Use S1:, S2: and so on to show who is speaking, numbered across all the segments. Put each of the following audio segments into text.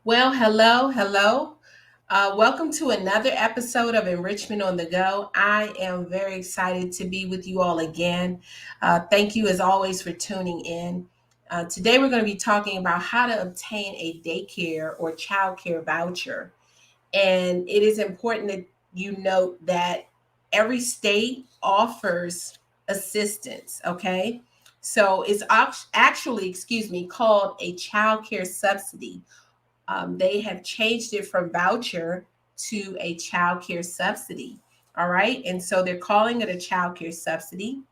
S1: Well, hello. Welcome to another episode of Enrichment on the Go. I am very excited to be with you all again. Thank you, as always, for tuning in. Today, we're going to be talking about how to obtain a daycare or childcare voucher. And it is important that you note that every state offers assistance, okay? So it's actually, called a childcare subsidy. They have changed it from voucher to a child care subsidy. All right. And so they're calling it a child care subsidy.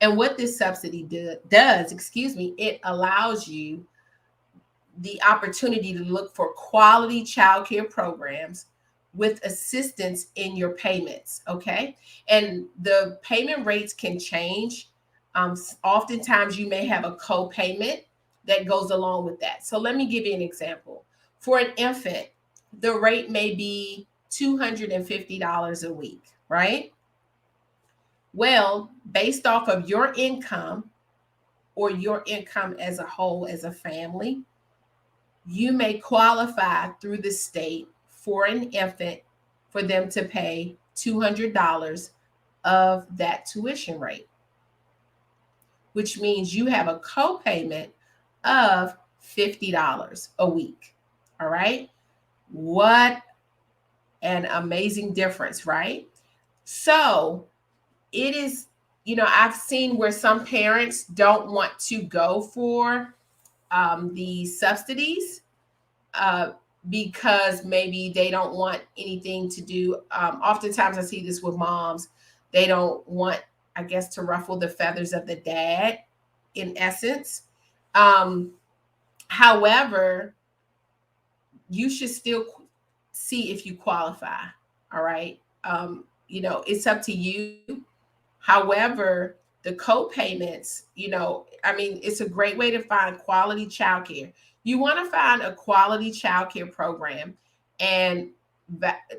S1: And what this subsidy does, it allows you the opportunity to look for quality child care programs with assistance in your payments. Okay. And the payment rates can change. Oftentimes, you may have a co-payment that goes along with that. So, let me give you an example. For an infant, the rate may be $250 a week, right? Well, based off of your income or your income as a whole, as a family, you may qualify through the state for an infant for them to pay $200 of that tuition rate, which means you have a co-payment of $50 a week. All right. What an amazing difference, right? So it is, I've seen where some parents don't want to go for the subsidies uh, because maybe they don't want anything to do. Oftentimes, I see this with moms. They don't want, I guess, to ruffle the feathers of the dad, in essence. Um, However, you should still see if you qualify. All right. It's up to you. However, the co-payments, it's a great way to find quality childcare. You want to find a quality childcare program, and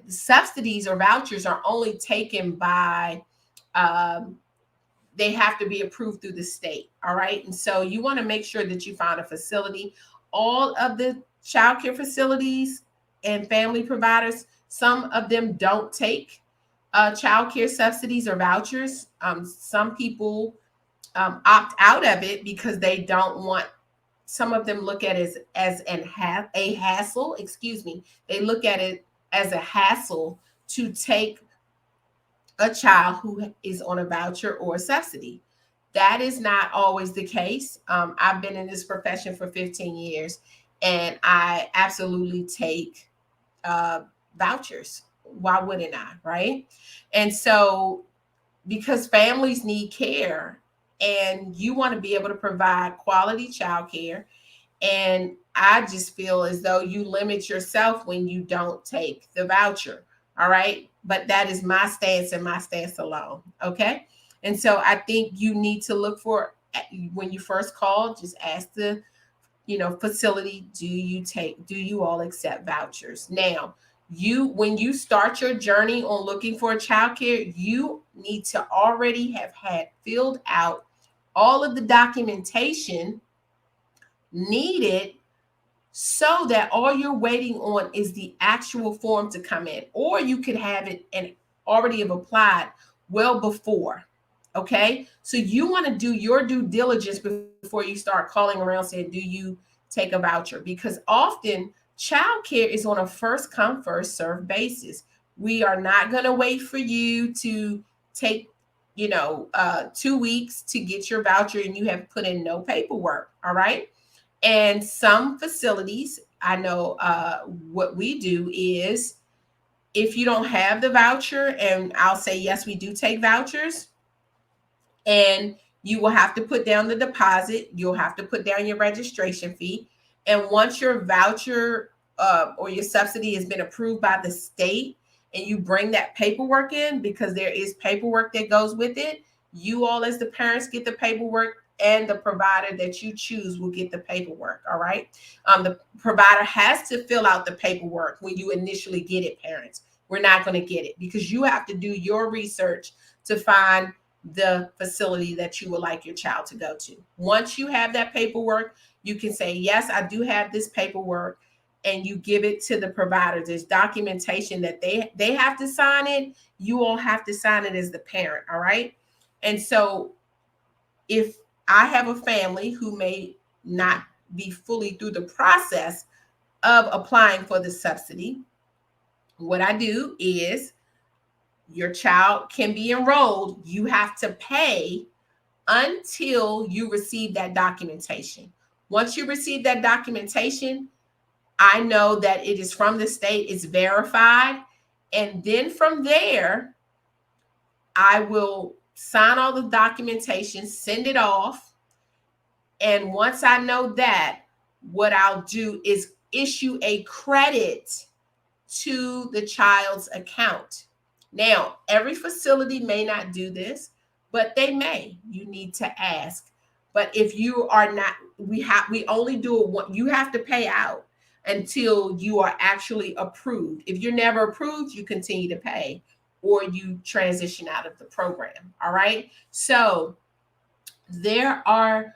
S1: subsidies or vouchers are only taken by um, they have to be approved through the state. All right. And so you want to make sure that you find a facility. All of the childcare facilities and family providers, some of them don't take childcare subsidies or vouchers. Some people opt out of it because they don't want. Some of them look at it a hassle. They look at it as a hassle to take a child who is on a voucher or a subsidy. That is not always the case. I've been in this profession for 15 years, and I absolutely take uh, vouchers. Why wouldn't I? Right. And so, because families need care, and you want to be able to provide quality child care, and I just feel as though you limit yourself when you don't take the voucher. All right. But that is my stance and my stance alone. Okay. And so I think you need to look for, when you first call, just ask the, facility, do you all accept vouchers? Now, when you start your journey on looking for a childcare, you need to already have had filled out all of the documentation needed, so that all you're waiting on is the actual form to come in, or you could have it and already have applied well before. Okay. So you want to do your due diligence before you start calling around saying, do you take a voucher? Because often childcare is on a first come, first serve basis. We are not going to wait for you to take 2 weeks to get your voucher and you have put in no paperwork. All right. And some facilities, I know what we do is, if you don't have the voucher, and I'll say, yes, we do take vouchers, and you will have to put down the deposit, you'll have to put down your registration fee. And once your voucher or your subsidy has been approved by the state, and you bring that paperwork in, because there is paperwork that goes with it, you all as the parents get the paperwork, and the provider that you choose will get the paperwork. All right. The provider has to fill out the paperwork when you initially get it, parents. We're not going to get it, because you have to do your research to find the facility that you would like your child to go to. Once you have that paperwork, you can say, yes, I do have this paperwork. and you give it to the provider. There's documentation that they have to sign it. You all have to sign it as the parent. All right. And so if I have a family who may not be fully through the process of applying for the subsidy, what I do is your child can be enrolled. You have to pay until you receive that documentation. Once you receive that documentation, I know that it is from the state, it's verified. And then from there, I will sign all the documentation, send it off. And once I know that, what I'll do is issue a credit to the child's account. Now, every facility may not do this, but they may. You need to ask. But if you are not, we only do it one. You have to pay out until you are actually approved. If you're never approved, you continue to pay or you transition out of the program. All right. So you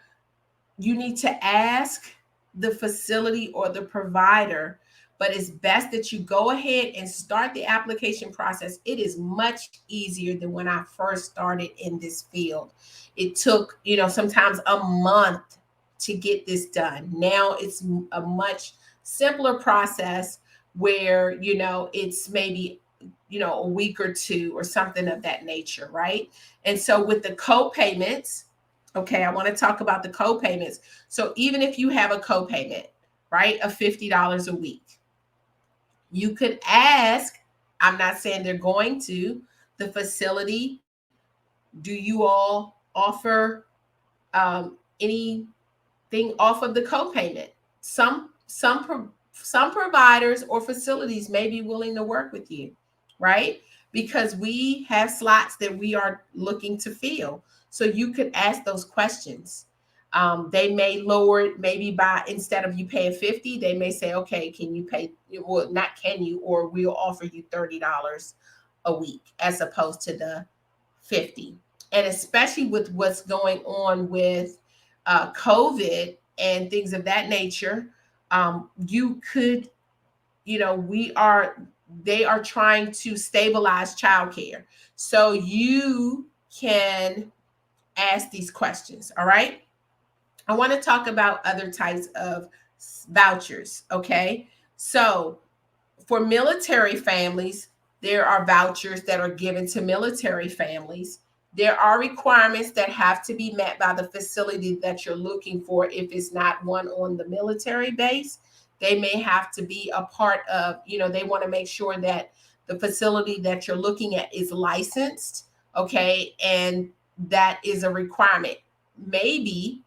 S1: need to ask the facility or the provider, but it's best that you go ahead and start the application process. It is much easier than when I first started in this field. It took, sometimes a month to get this done. Now it's a much simpler process where, it's maybe, a week or two or something of that nature, right? And so with the co-payments, okay, I want to talk about the co-payments. So even if you have a co-payment, right, of $50 a week, you could ask, I'm not saying they're going to, the facility, do you all offer anything off of the co-payment? Some providers or facilities may be willing to work with you, right? Because we have slots that we are looking to fill. So you could ask those questions. They may lower it maybe by, instead of you paying $50, they may say, okay, can you pay, well, not can you, or we'll offer you $30 a week as opposed to the $50. And especially with what's going on with COVID and things of that nature, you could, they are trying to stabilize childcare. So you can ask these questions. All right. I want to talk about other types of vouchers. Okay. So for military families, there are vouchers that are given to military families. There are requirements that have to be met by the facility that you're looking for. If it's not one on the military base, they may have to be a part of, they want to make sure that the facility that you're looking at is licensed. Okay. And that is a requirement. Maybe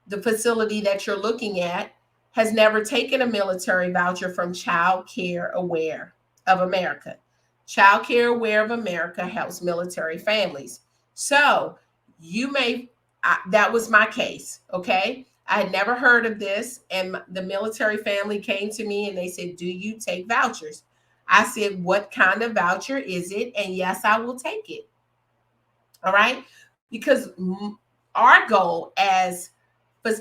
S1: the facility that you're looking at has never taken a military voucher from Childcare Aware of America. Childcare Aware of America helps military families. So that was my case. Okay. I had never heard of this. And the military family came to me and they said, do you take vouchers? I said, what kind of voucher is it? And yes, I will take it. All right. Because our goal as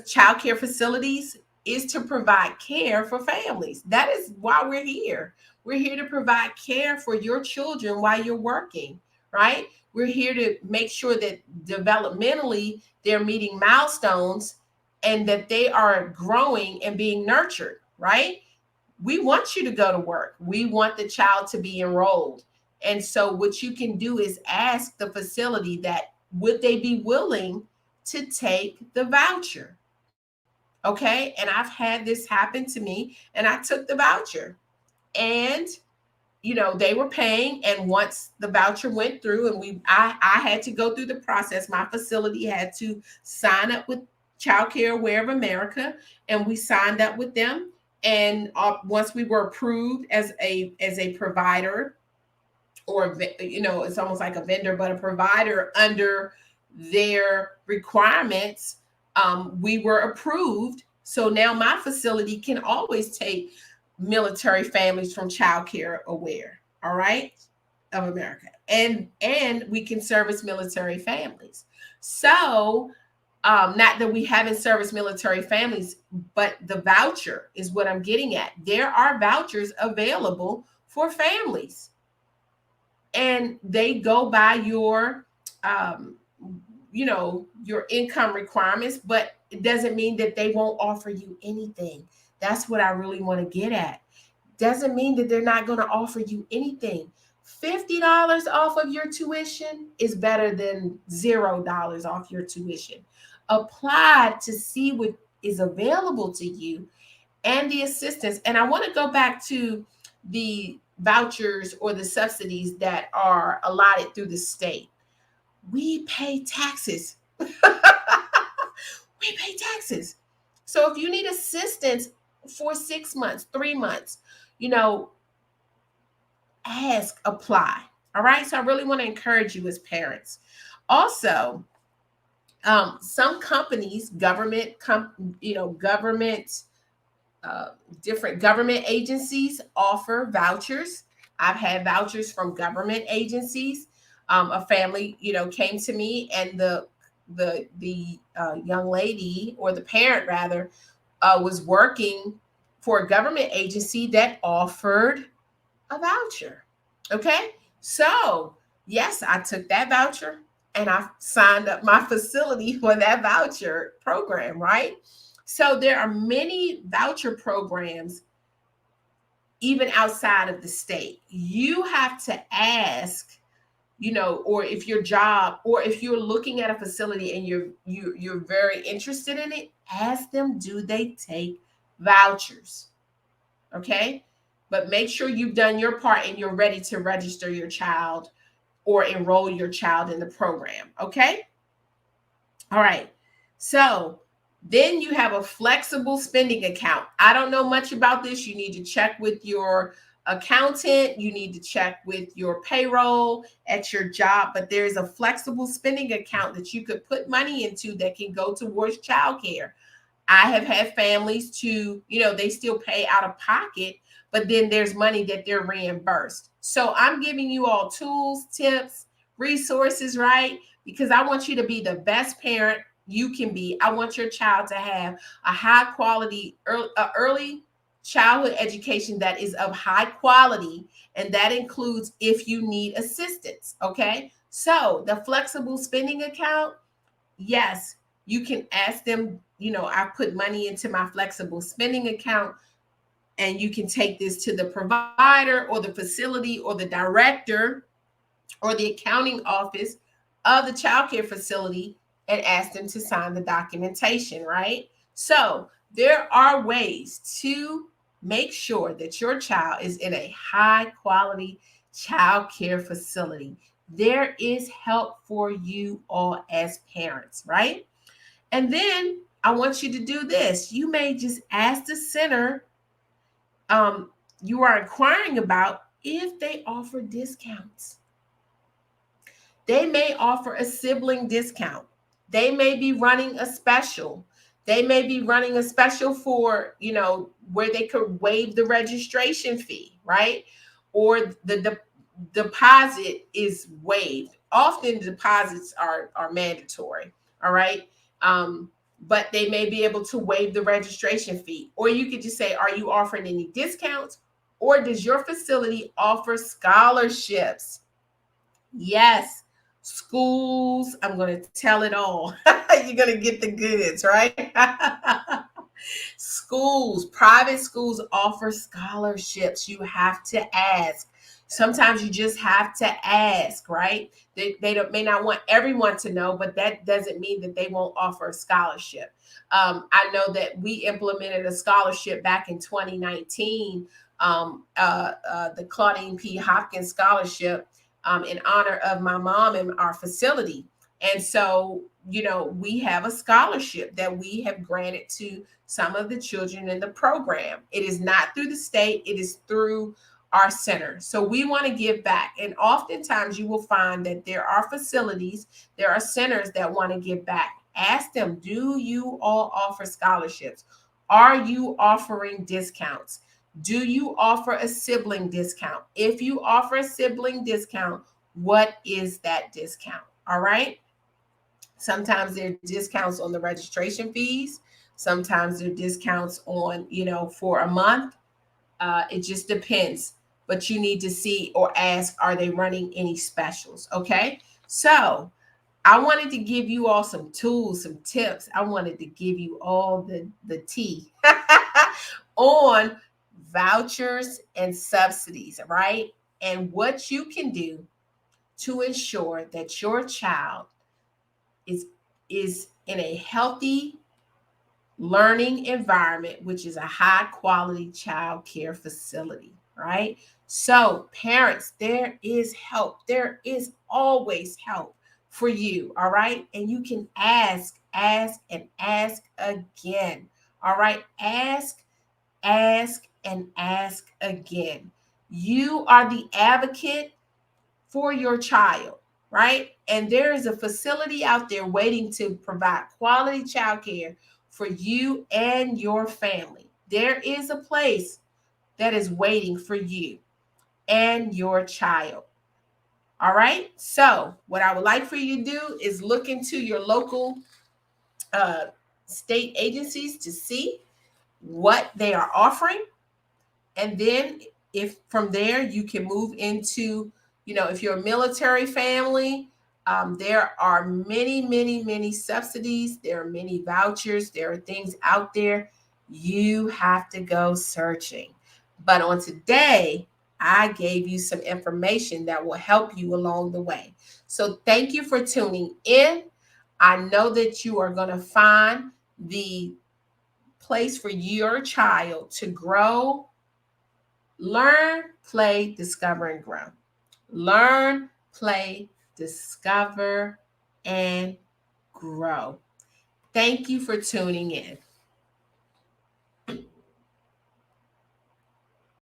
S1: child care facilities is to provide care for families. That is why we're here. We're here to provide care for your children while you're working, right? We're here to make sure that developmentally they're meeting milestones and that they are growing and being nurtured, right? We want you to go to work. We want the child to be enrolled. And so what you can do is ask the facility that would they be willing to take the voucher. Okay. And I've had this happen to me and I took the voucher and, they were paying. And once the voucher went through and I had to go through the process, my facility had to sign up with Childcare Aware of America and we signed up with them. And once we were approved as a provider, or, it's almost like a vendor, but a provider under their requirements, we were approved. So now my facility can always take military families from Childcare Aware, all right, of America. And we can service military families. So Not that we haven't serviced military families, but the voucher is what I'm getting at. There are vouchers available for families, and they go by your, um, your income requirements, but it doesn't mean that they won't offer you anything. That's what I really want to get at. Doesn't mean that they're not going to offer you anything. $50 off of your tuition is better than $0 off your tuition. Apply to see what is available to you and the assistance. And I want to go back to the vouchers or the subsidies that are allotted through the state. We pay taxes. We pay taxes. So if you need assistance for 6 months, 3 months, ask, apply. All right. So I really want to encourage you as parents. Also, some companies, different government agencies offer vouchers. I've had vouchers from government agencies. A family, came to me, and the young lady, or the parent rather, was working for a government agency that offered a voucher. Okay. So yes, I took that voucher and I signed up my facility for that voucher program, right? So there are many voucher programs even outside of the state. You have to ask, or if your job, or if you're looking at a facility and you're very interested in it, ask them, do they take vouchers? Okay? But make sure you've done your part and you're ready to register your child or enroll your child in the program. Okay? All right. So then you have a flexible spending account. I don't know much about this. You need to check with your accountant. You need to check with your payroll at your job. But there's a flexible spending account that you could put money into that can go towards childcare. I have had families they still pay out of pocket, but then there's money that they're reimbursed. So I'm giving you all tools, tips, resources, right? Because I want you to be the best parent you can be. I want your child to have a high quality early childhood education that is of high quality, and that includes if you need assistance. Okay. So the flexible spending account, yes, you can ask them, I put money into my flexible spending account, and you can take this to the provider or the facility or the director or the accounting office of the child care facility and ask them to sign the documentation, right? So there are ways to make sure that your child is in a high quality child care facility. There is help for you all as parents, right? And then I want you to do this. You may just ask the center you are inquiring about if they offer discounts. They may offer a sibling discount. They may be running a special. They may be running a special for, where they could waive the registration fee, right? Or the deposit is waived. Often deposits are mandatory, all right? But they may be able to waive the registration fee. Or you could just say, are you offering any discounts? Or does your facility offer scholarships? Yes, schools, I'm going to tell it all. You're going to get the goods, right? Schools, private schools offer scholarships. You have to ask. Sometimes you just have to ask, right? They may not want everyone to know, but that doesn't mean that they won't offer a scholarship. I know that we implemented a scholarship back in 2019, the Claudine P. Hopkins Scholarship, in honor of my mom and our facility. And so, we have a scholarship that we have granted to some of the children in the program. It is not through the state, it is through our center. So we want to give back. And oftentimes you will find that there are facilities, there are centers that want to give back. Ask them, do you all offer scholarships? Are you offering discounts? Do you offer a sibling discount? If you offer a sibling discount, what is that discount? All right. Sometimes there are discounts on the registration fees. Sometimes there are discounts on, for a month. It just depends. But you need to see or ask, are they running any specials? Okay. So I wanted to give you all some tools, some tips. I wanted to give you all the tea on vouchers and subsidies, right? And what you can do to ensure that your child is is in a healthy learning environment, which is a high quality child care facility, right? So, parents, there is help. There is always help for you, all right? And you can ask, and ask again, all right? And ask again. You are the advocate for your child, right? And there is a facility out there waiting to provide quality child care for you and your family. There is a place that is waiting for you and your child. All right. So, what I would like for you to do is look into your local uh, state agencies to see what they are offering. And then if from there you can move into, if you're a military family, there are many subsidies. There are many vouchers. There are things out there. You have to go searching. But on today, I gave you some information that will help you along the way. So thank you for tuning in. I know that you are going to find the place for your child to grow. Learn, play, discover, and grow. Learn, play, discover, and grow. Thank you for tuning in.